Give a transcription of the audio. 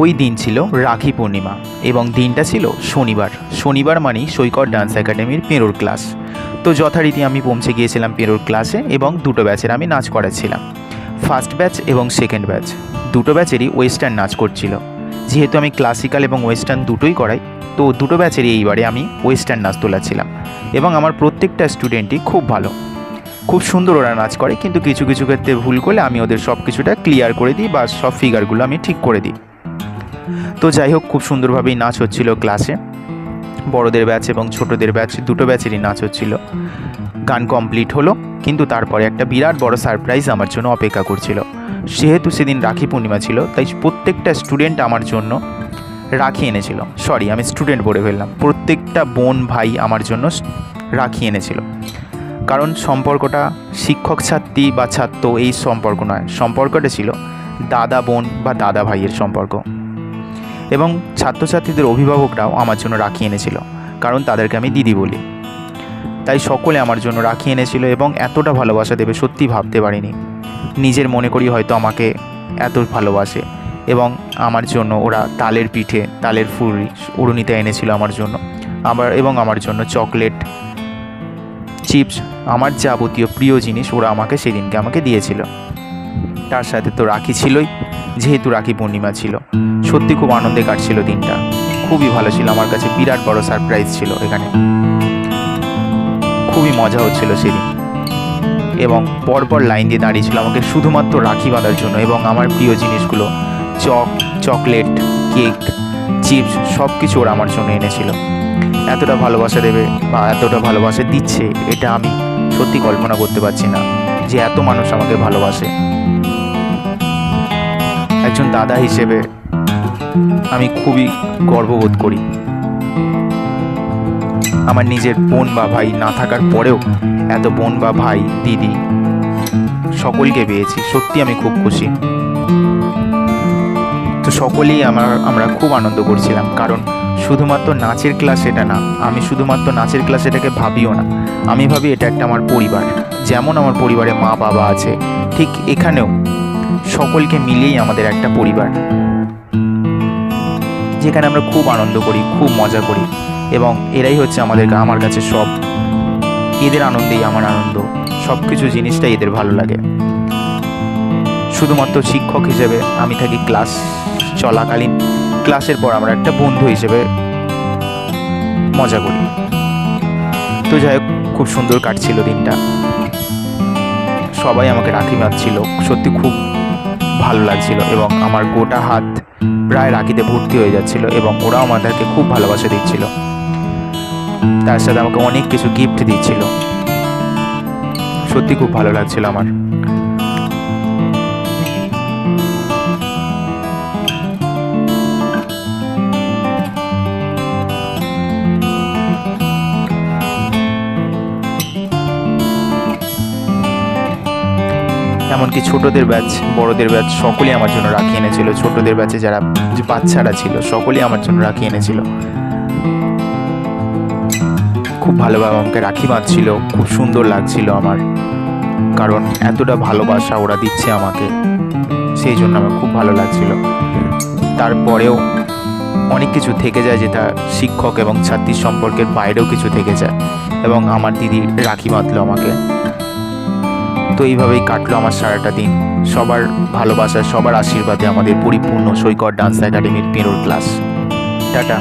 ওই দিন ছিল রাখি পূর্ণিমা এবং দিনটা ছিল শনিবার। শনিবার মানেই সৈকত ডান্স একাডেমির পেরোর ক্লাস। তো যথারীতি আমি পৌঁছে গিয়েছিলাম পেরোর ক্লাসে এবং দুটো ব্যাচের আমি নাচ করাচ্ছিলাম, ফার্স্ট ব্যাচ এবং সেকেন্ড ব্যাচ। দুটো ব্যাচেরই ওয়েস্টার্ন নাচ করছিল। যেহেতু আমি ক্লাসিক্যাল এবং ওয়েস্টার্ন দুটোই করাই, তো দুটো ব্যাচেরই এইবারে আমি ওয়েস্টার্ন নাচ তোলাচ্ছিলাম এবং আমার প্রত্যেকটা স্টুডেন্টই খুব ভালো, খুব সুন্দর ওরা নাচ করে। কিন্তু কিছু কিছু ক্ষেত্রে ভুল করলে আমি ওদের সব কিছুটা ক্লিয়ার করে দিই বা সব ফিগারগুলো আমি ঠিক করে দিই। তো যাই হোক, খুব সুন্দরভাবেই নাচ হচ্ছিল ক্লাসে। বড়দের ব্যাচ এবং ছোটদের ব্যাচ দুটো ব্যাচেরই নাচ হচ্ছিল। গান কমপ্লিট হলো, কিন্তু তারপরে একটা বিরাট বড় সারপ্রাইজ আমার জন্য অপেক্ষা করছিল। যেহেতু সেদিন রাখি পূর্ণিমা ছিল, তাই প্রত্যেকটা স্টুডেন্ট আমার জন্য রাখি এনেছিল। সরি, আমি স্টুডেন্ট বলে ফেললাম, প্রত্যেকটা বোন ভাই আমার জন্য রাখি এনেছিল। কারণ সম্পর্কটা শিক্ষক ছাত্রী বা ছাত্র এই সম্পর্ক নয়, সম্পর্কটা ছিল দাদা বোন বা দাদা ভাইয়ের সম্পর্ক। এবং ছাত্রছাত্রীদের অভিভাবকরাও আমার জন্য রাখি এনেছিল, কারণ তাদেরকে আমি দিদি বলি। তাই সকলে আমার জন্য রাখি এনেছিল এবং এতটা ভালোবাসা দেবে সত্যি ভাবতে পারিনি। নিজের মনে করি হয়তো আমাকে এত ভালোবাসে। এবং আমার জন্য ওরা তালের পিঠে, তালের ফুলরি উড়ুনিতে এনেছিল আমার জন্য। আমার জন্য চকলেট, চিপস, আমার যাবতীয় প্রিয় জিনিস ওরা আমাকে সেদিনকে আমাকে দিয়েছিল। তার সাথে তো রাখি ছিলই, যেহেতু রাখি পূর্ণিমা ছিল। সত্যি খুব আনন্দে কাটছিল দিনটা, খুবই ভালো ছিল। আমার কাছে বিরাট বড় সারপ্রাইজ ছিল এখানে, খুবই মজা হচ্ছিল সেদিন। এবং পরপর লাইন দিয়ে দাঁড়িয়েছিল আমাকে শুধুমাত্র রাখি বাঁধার জন্য। এবং আমার প্রিয় জিনিসগুলো চকলেট, কেক, চিপস সব কিছু ওরা আমার জন্য এনেছিল। এতটা ভালোবাসা দেবে বা এতটা ভালোবাসা দিচ্ছে, এটা আমি সত্যি কল্পনা করতে পারছি না যে এত মানুষ আমাকে ভালোবাসে। একজন দাদা হিসেবে আমি খুবই গর্ববোধ করি। আমার নিজের বোন বা ভাই না থাকার পরেও এত বোন বা ভাই, দিদি সকলকে পেয়েছি। সত্যি আমি খুব খুশি। তো সকলেই আমরা খুব আনন্দ করছিলাম, কারণ শুধুমাত্র নাচের ক্লাস এটা না, আমি শুধুমাত্র নাচের ক্লাস এটাকে ভাবিও না। আমি ভাবি এটা একটা আমার পরিবার। যেমন আমার পরিবারে মা বাবা আছে, ঠিক এখানেও সকলকে মিলিয়েই আমাদের একটা পরিবার, যেখানে আমরা খুব আনন্দ করি, খুব মজা করি। এবং এরাই হচ্ছে আমার কাছে সব। এদের আনন্দেই আমার আনন্দ, সব কিছু জিনিসটাই এদের ভালো লাগে। শুধুমাত্র শিক্ষক হিসেবে আমি থাকি ক্লাস চলাকালীন, ক্লাসের পর আমরা একটা বন্ধু হিসেবে মজা করি। তো যাই হোক, খুব সুন্দর কাটছিল দিনটা। সবাই আমাকে রাখি বাঁধছিল, সত্যি খুব ভালো লাগছিল। এবং আমার গোটা হাত প্রায় রাখিতে ভর্তি হয়ে যাচ্ছিল এবং ওরাও আমাদেরকে খুব ভালোবাসা দিচ্ছিল। তার সাথে আমাকে অনেক কিছু গিফট দিচ্ছিল। সত্যি খুব ভালো লাগছিল আমার। এমনকি ছোটদের ব্যাচ, বড়দের ব্যাচ সকলেই আমার জন্য রাখি এনেছিল। ছোটদের ব্যাচে যারা বাচ্চারা ছিল সকলেই আমার জন্য রাখি এনেছিল। খুব ভালোভাবে আমাকে রাখি বাঁধছিল, খুব সুন্দর লাগছিল আমার, কারণ এতটা ভালোবাসা ওরা দিচ্ছে আমাকে, সেই জন্য আমার খুব ভালো লাগছিল। তারপরেও অনেক কিছু থেকে যায় যেটা শিক্ষক এবং ছাত্রীর সম্পর্কের বাইরেও কিছু থেকে যায়, এবং আমার দিদি রাখি বাঁধলো আমাকে। তো এইভাবেই কাটলো আমার সারাটা দিন। সবার ভালোবাসা, সবার আশীর্বাদে আমাদের পরিপূর্ণ সৈকত ডান্স একাডেমির পেরোর ক্লাস। টাটা।